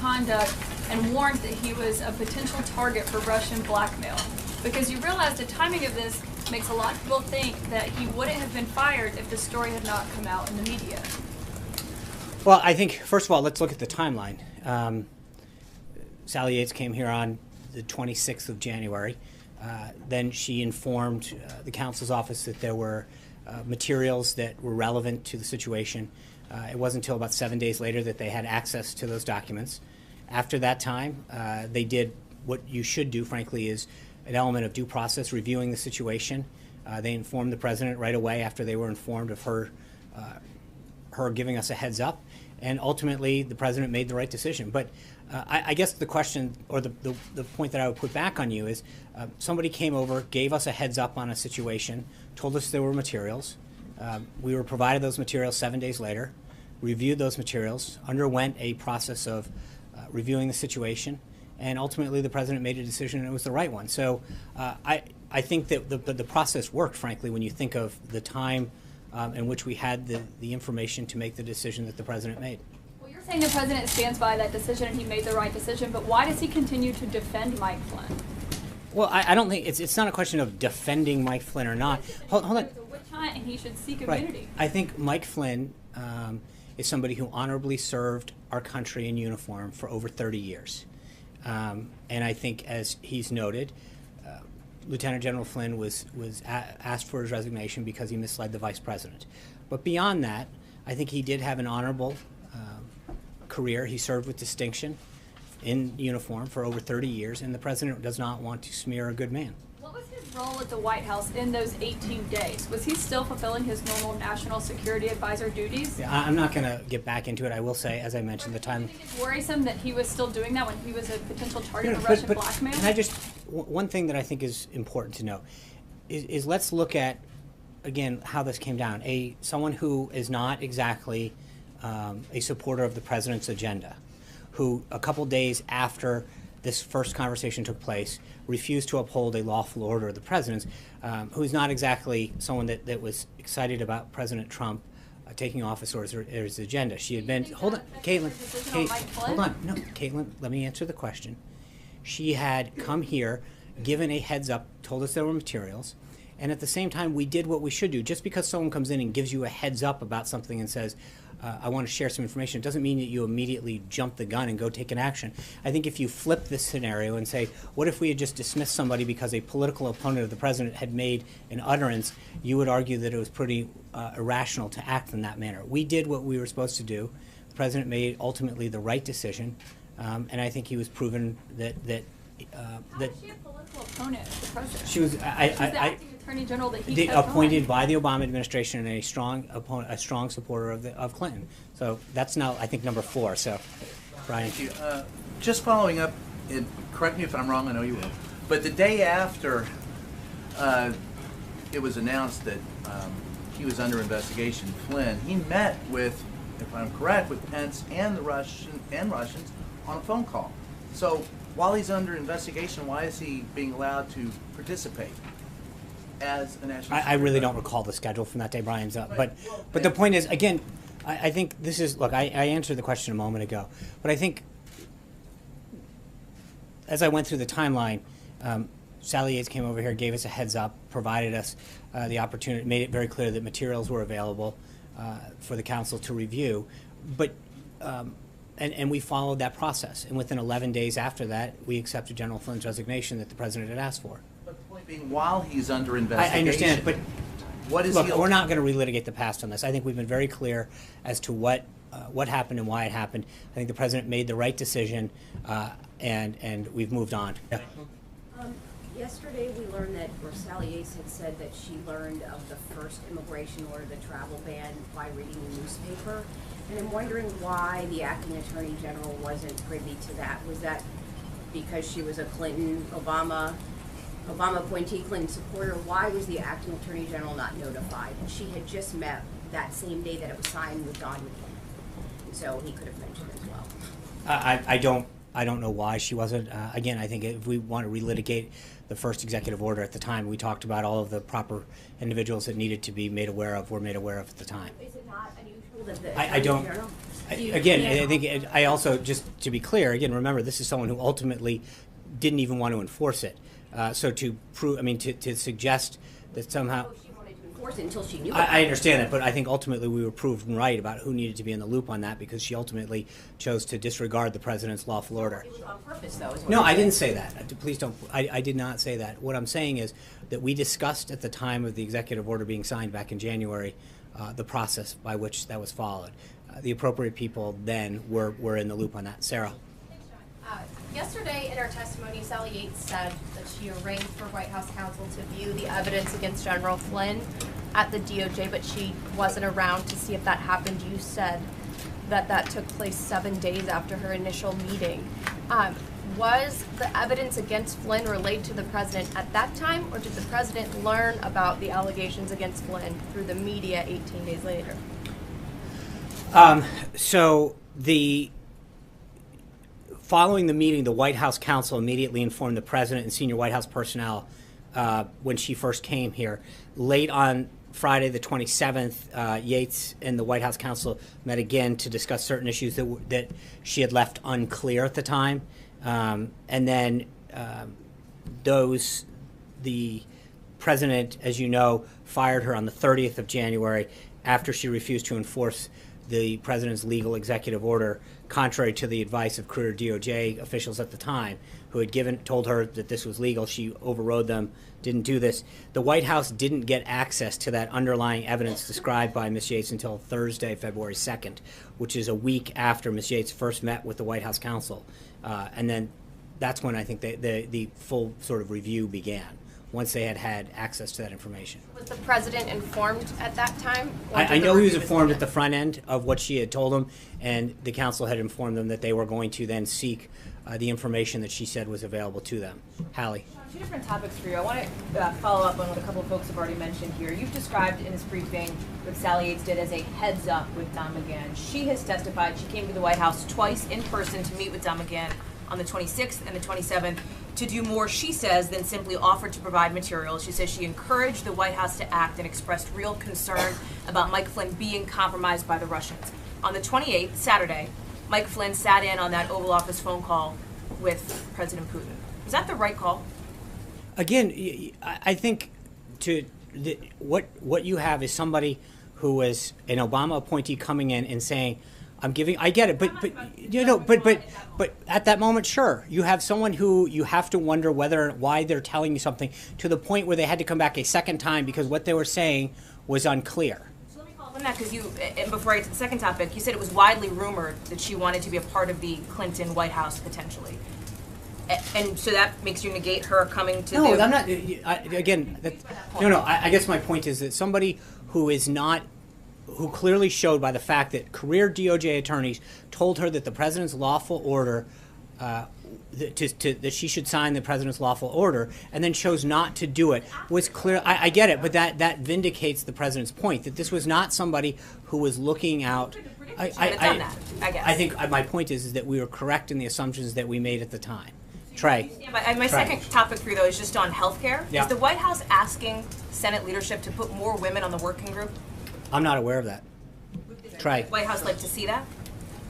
conduct and warned that he was a potential target for Russian blackmail. Because you realize the timing of this makes a lot of people think that he wouldn't have been fired if the story had not come out in the media. Well, I think, first of all, let's look at the timeline. Sally Yates came here on the 26th of January. Then she informed the counsel's office that there were materials that were relevant to the situation. It wasn't until about 7 days later that they had access to those documents. After that time, they did what you should do, frankly, is an element of due process, reviewing the situation. They informed the president right away after they were informed of her giving us a heads up, and ultimately the president made the right decision. But I guess the question, or the point that I would put back on you is, somebody came over, gave us a heads up on a situation, told us there were materials. We were provided those materials 7 days later, reviewed those materials, underwent a process of reviewing the situation, and ultimately the president made a decision, and it was the right one. So I think that the process worked, frankly, when you think of the time in which we had the information to make the decision that the president made. Well, you're saying the president stands by that decision and he made the right decision, but why does he continue to defend Mike Flynn? Well, I don't think it's not a question of defending Mike Flynn or not. Hold on. It's a witch hunt, and he should seek immunity. Right. I think Mike Flynn is somebody who honorably served our country in uniform for over 30 years. And I think, as he's noted, Lieutenant General Flynn was asked for his resignation because he misled the vice president. But beyond that, I think he did have an honorable career. He served with distinction in uniform for over 30 years, and the president does not want to smear a good man. What was his role at the White House in those 18 days? Was he still fulfilling his normal national security advisor duties? Yeah, I'm not going to get back into it. I will say, as I mentioned, the time. Do you think it's worrisome that he was still doing that when he was a potential target of Russian blackmail? Can I just, one thing that I think is important to know is let's look at, again, how this came down. Someone who is not exactly a supporter of the president's agenda, who a couple days after this first conversation took place refused to uphold a lawful order of the president's, who's not exactly someone that was excited about President Trump taking office or his agenda. She had been, hold on, Caitlin, hold on, no, Caitlin, let me answer the question. She had come here, given a heads up, told us there were materials, and at the same time we did what we should do. Just because someone comes in and gives you a heads up about something and says, I want to share some information, it doesn't mean that you immediately jump the gun and go take an action. I think if you flip this scenario and say, what if we had just dismissed somebody because a political opponent of the president had made an utterance, you would argue that it was pretty irrational to act in that manner. We did what we were supposed to do. The president made ultimately the right decision, and I think he was proven that How is she a political opponent of the president? She was. She's the acting attorney general that he kept appointed on. by the Obama administration and a strong opponent, a strong supporter of Clinton. So that's now, I think, number 4. So, Brian. Thank you. Just following up, correct me if I'm wrong, I know you will, but the day after it was announced that he was under investigation, Flynn, he met with, if I'm correct, with Pence and the Russians on a phone call. So while he's under investigation, why is he being allowed to participate as a national? I really don't recall the schedule from that day, Brian's up. But the point is, again, I think this is, look, I answered the question a moment ago, but I think as I went through the timeline, Sally Yates came over here, gave us a heads up, provided us the opportunity, made it very clear that materials were available for the council to review. But and we followed that process. And within 11 days after that, we accepted General Flynn's resignation that the president had asked for. But the point being, while he's under investigation, I understand, but what is look, we're not going to relitigate the past on this. I think we've been very clear as to what happened and why it happened. I think the president made the right decision, and we've moved on. Yeah. Yesterday we learned that, or Sally Yates had said that she learned of the first immigration order, the travel ban, by reading the newspaper. And I'm wondering why the acting attorney general wasn't privy to that. Was that because she was a Obama appointee, Clinton supporter? Why was the acting attorney general not notified? And she had just met that same day that it was signed with Don McCain. So he could have mentioned it as well. I don't know why she wasn't. Again, I think if we want to relitigate the first executive order at the time, we talked about all of the proper individuals that needed to be made aware of, were made aware of at the time. Is it not unusual that the I don't. General? Again, I think I also, just to be clear, again, remember, this is someone who ultimately didn't even want to enforce it. So to prove, I mean, to suggest that somehow. She wanted to enforce it until she knew. I understand that, but I think ultimately we were proven right about who needed to be in the loop on that, because she ultimately chose to disregard the president's lawful order. It was on purpose, though. Is what No, you're I didn't saying. say that. Please don't. I did not say that. What I'm saying is that we discussed at the time of the executive order being signed back in January the process by which that was followed. The appropriate people then were in the loop on that. Sarah. Yesterday in her testimony, Sally Yates said that she arranged for White House counsel to view the evidence against General Flynn at the DOJ, but she wasn't around to see if that happened. You said that that took place 7 days after her initial meeting. Was the evidence against Flynn relayed to the president at that time, or did the president learn about the allegations against Flynn through the media 18 days later? So following the meeting, the White House counsel immediately informed the president and senior White House personnel when she first came here. Late on Friday, the 27th, Yates and the White House counsel met again to discuss certain issues that she had left unclear at the time. And then the president, as you know, fired her on the 30th of January after she refused to enforce the president's legal executive order, contrary to the advice of career DOJ officials at the time, who had told her that this was legal. She overrode them, didn't do this. The White House didn't get access to that underlying evidence described by Ms. Yates until Thursday, February 2nd, which is a week after Ms. Yates first met with the White House counsel. And then that's when I think the full sort of review began, once they had access to that information. Was the president informed at that time? I know he was informed at the front end of what she had told him, and the council had informed them that they were going to then seek the information that she said was available to them. Hallie. Two different topics for you. I want to follow up on what a couple of folks have already mentioned here. You've described in this briefing what Sally Yates did as a heads up with Don McGahn. She has testified she came to the White House twice in person to meet with Don McGahn on the 26th and the 27th to do more, she says, than simply offer to provide materials. She says she encouraged the White House to act and expressed real concern about Mike Flynn being compromised by the Russians. On the 28th, Saturday, Mike Flynn sat in on that Oval Office phone call with President Putin. Was that the right call? Again, I think what you have is somebody who was an Obama appointee coming in and saying, I'm giving, I get it, but at that moment, sure, you have someone who you have to wonder why they're telling you something, to the point where they had to come back a second time because what they were saying was unclear. So let me follow up on that, because and before I get to the second topic, you said it was widely rumored that she wanted to be a part of the Clinton White House potentially. And so that makes you negate her coming to No, I'm not, again, I guess my point is that somebody who is not, who clearly showed by the fact that career DOJ attorneys told her that the president's lawful order, that she should sign the president's lawful order, and then chose not to do it, was clear. I get it, but that vindicates the president's point that this was not somebody who was looking out. I think my point is that we were correct in the assumptions that we made at the time. Trey. My second topic for you, though, is just on healthcare. Yeah. Is the White House asking Senate leadership to put more women on the working group? I'm not aware of that. Trey. The White House like to see that?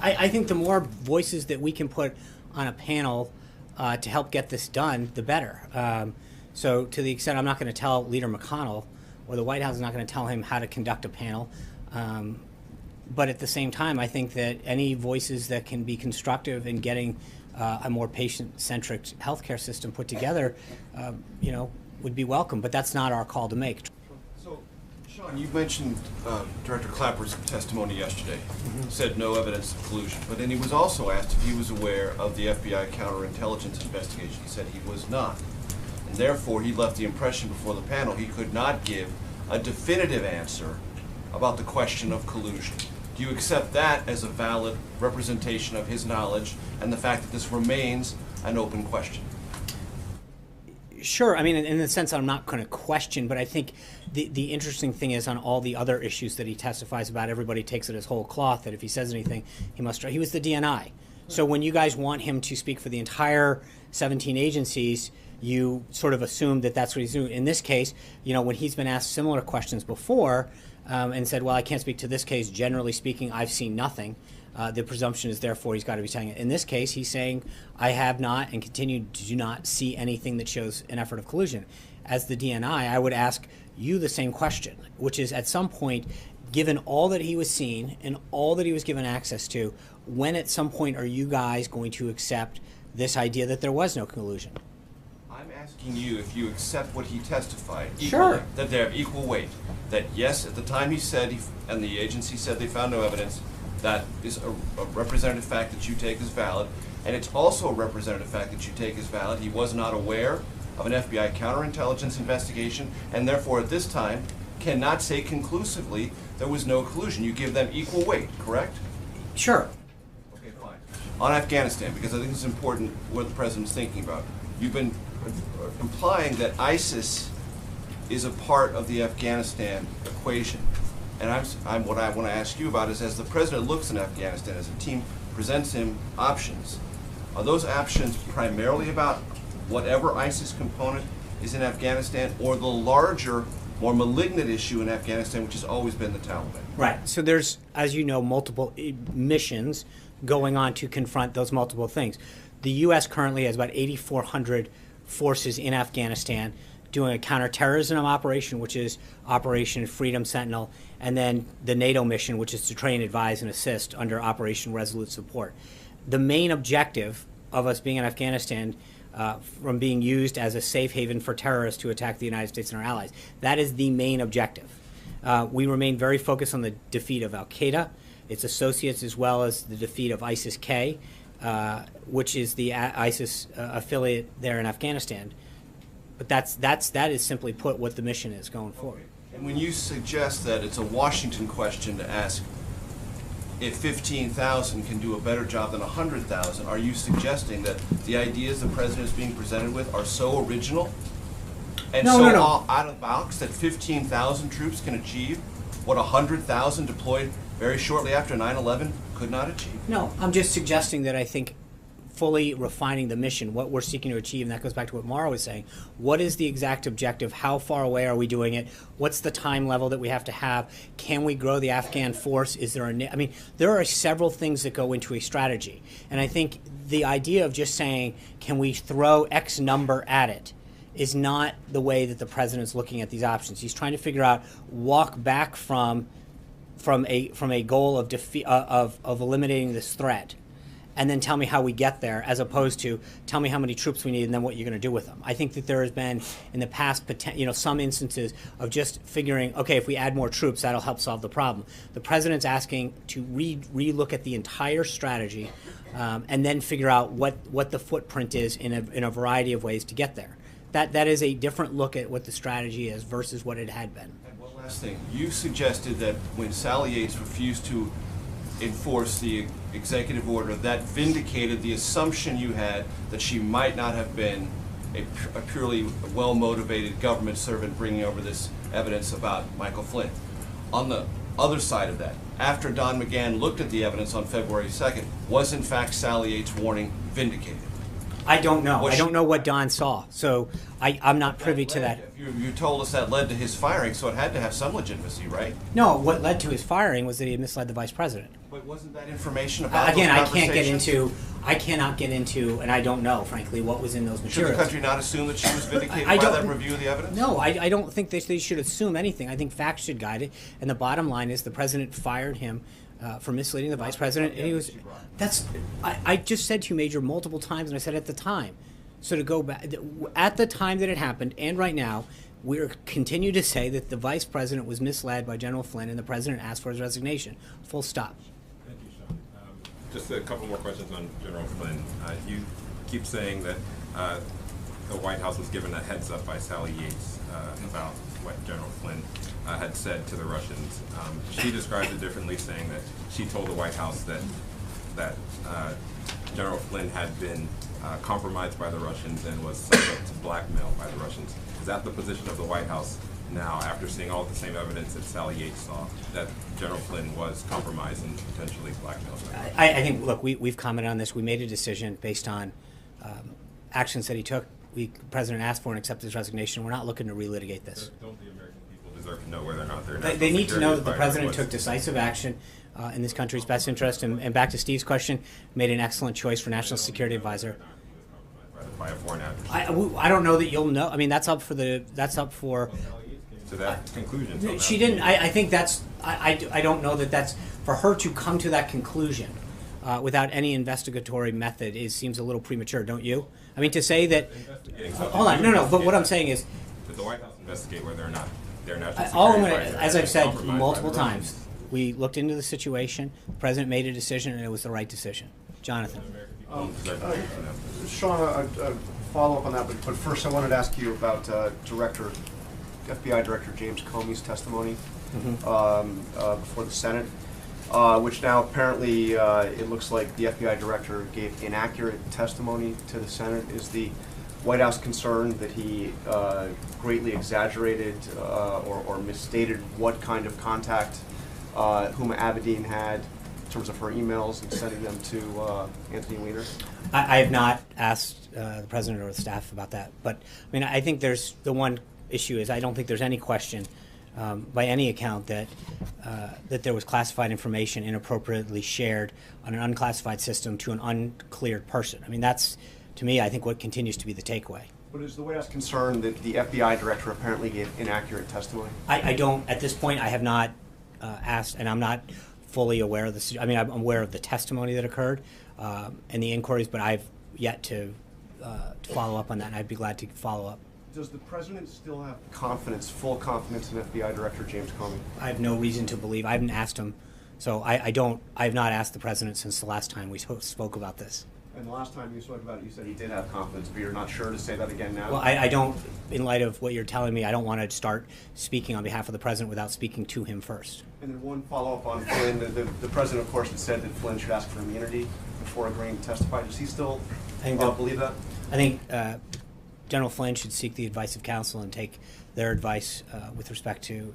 I think the more voices that we can put on a panel to help get this done, the better. So to the extent I'm not going to tell Leader McConnell, or the White House is not going to tell him how to conduct a panel, but at the same time, I think that any voices that can be constructive in getting a more patient-centric healthcare system put together, would be welcome. But that's not our call to make. So, Sean, you mentioned Director Clapper's testimony yesterday. Said no evidence of collusion. But then he was also asked if he was aware of the FBI counterintelligence investigation. He said he was not. And therefore, he left the impression before the panel he could not give a definitive answer about the question of collusion. Do you accept that as a valid representation of his knowledge and the fact that this remains an open question? Sure. I mean, in the sense that I'm not going to question, but I think the interesting thing is on all the other issues that he testifies about, everybody takes it as whole cloth, that if he says anything, he was the DNI. So when you guys want him to speak for the entire 17 agencies, you sort of assume that that's what he's doing. In this case, when he's been asked similar questions before, and said, well, I can't speak to this case. Generally speaking, I've seen nothing. the presumption is therefore he's got to be saying it. In this case, he's saying, I have not and continue to do not see anything that shows an effort of collusion. As the DNI, I would ask you the same question, which is at some point, given all that he was seen and all that he was given access to, when at some point are you guys going to accept this idea that there was no collusion? I'm asking you if you accept what he testified equally, Sure. that they have equal weight. That yes, at the time he said, and the agency said they found no evidence, that is a representative fact that you take as valid, and it's also a representative fact that you take as valid. He was not aware of an FBI counterintelligence investigation, and therefore at this time cannot say conclusively there was no collusion. You give them equal weight, correct? Sure. Okay, fine. On Afghanistan, because I think it's important what the president's thinking about. You've been implying that ISIS is a part of the Afghanistan equation. And what I want to ask you about is, as the president looks in Afghanistan, as the team presents him options, are those options primarily about whatever ISIS component is in Afghanistan, or the larger, more malignant issue in Afghanistan, which has always been the Taliban? Right. So there's, as you know, multiple missions going on to confront those multiple things. The U.S. currently has about 8,400 forces in Afghanistan doing a counterterrorism operation, which is Operation Freedom Sentinel, and then the NATO mission, which is to train, advise, and assist under Operation Resolute Support. The main objective of us being in Afghanistan, from being used as a safe haven for terrorists to attack the United States and our allies, that is the main objective. We remain very focused on the defeat of Al-Qaeda, its associates, as well as the defeat of ISIS-K, which is the ISIS affiliate there in Afghanistan. But that is simply put what the mission is going forward. And when you suggest that it's a Washington question to ask if 15,000 can do a better job than 100,000, are you suggesting that the ideas the president is being presented with are so original and out of the box that 15,000 troops can achieve what 100,000 deployed very shortly after 9/11 could not achieve? No, I'm just suggesting that I think fully refining the mission, what we're seeking to achieve, and that goes back to what Mara was saying. What is the exact objective? How far away are we doing it? What's the time level that we have to have? Can we grow the Afghan force? Is there I mean, there are several things that go into a strategy. And I think the idea of just saying, can we throw X number at it, is not the way that the president's looking at these options. He's trying to figure out, walk back from a goal of defeat, of eliminating this threat, and then tell me how we get there, as opposed to tell me how many troops we need and then what you're going to do with them. I think that there has been in the past, some instances of just figuring, okay, if we add more troops, that'll help solve the problem. The president's asking to re-look at the entire strategy, and then figure out what the footprint is in a variety of ways to get there. That is a different look at what the strategy is versus what it had been. And one last thing, you suggested that when Sally Yates refused to enforce the executive order, that vindicated the assumption you had that she might not have been a purely well-motivated government servant bringing over this evidence about Michael Flynn. On the other side of that, after Don McGahn looked at the evidence on February 2nd, was in fact Sally Yates' warning vindicated? I don't know. I don't know what Don saw, so I'm not privy to that. You told us that led to his firing, so it had to have some legitimacy, right? No, what led to his firing was that he had misled the vice president. But wasn't that information about Again, those I cannot get into, and I don't know, frankly, what was in those Should materials. the country not assume that she was vindicated by that review of the evidence? No, I don't think they should assume anything. I think facts should guide it, and the bottom line is the president fired him for misleading the vice president, and he was. I just said to you, Major, multiple times, and I said at the time. So to go back, at the time that it happened, and right now, we continue to say that the vice president was misled by General Flynn, and the president asked for his resignation. Full stop. Thank you, Sean. Just a couple more questions on General Flynn. You keep saying that the White House was given a heads up by Sally Yates about what General Flynn had said to the Russians. She described it differently, saying that she told the White House that General Flynn had been compromised by the Russians and was subject to blackmail by the Russians. Is that the position of the White House now, after seeing all the same evidence that Sally Yates saw, that General Flynn was compromised and potentially blackmailed? I think, look, we've commented on this. We made a decision based on actions that he took. The president asked for and accepted his resignation. We're not looking to relitigate this. Don't the American people deserve to know whether or not they're They need to know that the president took decisive action in this country's best interest. And back to Steve's question, made an excellent choice for National Security Advisor. By a foreign actor. I don't know that you'll know. I mean, that's up for. To that conclusion. She didn't. I think that's. I don't know that that's for her to come to that conclusion without any investigatory method. Seems a little premature, don't you? I mean, to say that. Hold on, no. But what I'm saying is. Did the White House investigate whether or not their national All I'm security gonna, advisor as had I've said compromised by multiple the times, Russians? we looked into the situation. The president made a decision, and it was the right decision. Jonathan. Sean, a follow-up on that, but first I wanted to ask you about FBI Director James Comey's testimony before the Senate, which now apparently it looks like the FBI Director gave inaccurate testimony to the Senate. Is the White House concerned that he greatly exaggerated or misstated what kind of contact Huma Abedin had in terms of her emails and sending them to Anthony Weiner? I have not asked the president or the staff about that, but I mean, I think there's the one issue is I don't think there's any question by any account that that there was classified information inappropriately shared on an unclassified system to an uncleared person. I mean, that's to me, I think what continues to be the takeaway. But is the White House concerned that the FBI Director apparently gave inaccurate testimony? I don't at this point. I have not asked, and I'm not fully aware of the. I mean, I'm aware of the testimony that occurred and the inquiries, but I've yet to follow up on that, and I'd be glad to follow up. Does the president still have confidence, full confidence in FBI Director James Comey? I have no reason to believe. I haven't asked him, so I don't. I have not asked the president since the last time we spoke about this. And the last time you spoke about it, you said he did have confidence, but you're not sure to say that again now? Well, I don't. In light of what you're telling me, I don't want to start speaking on behalf of the president without speaking to him first. And then one follow-up on Flynn. The president, of course, had said that Flynn should ask for immunity before agreeing to testify. Does he still believe that? I think General Flynn should seek the advice of counsel and take their advice with respect to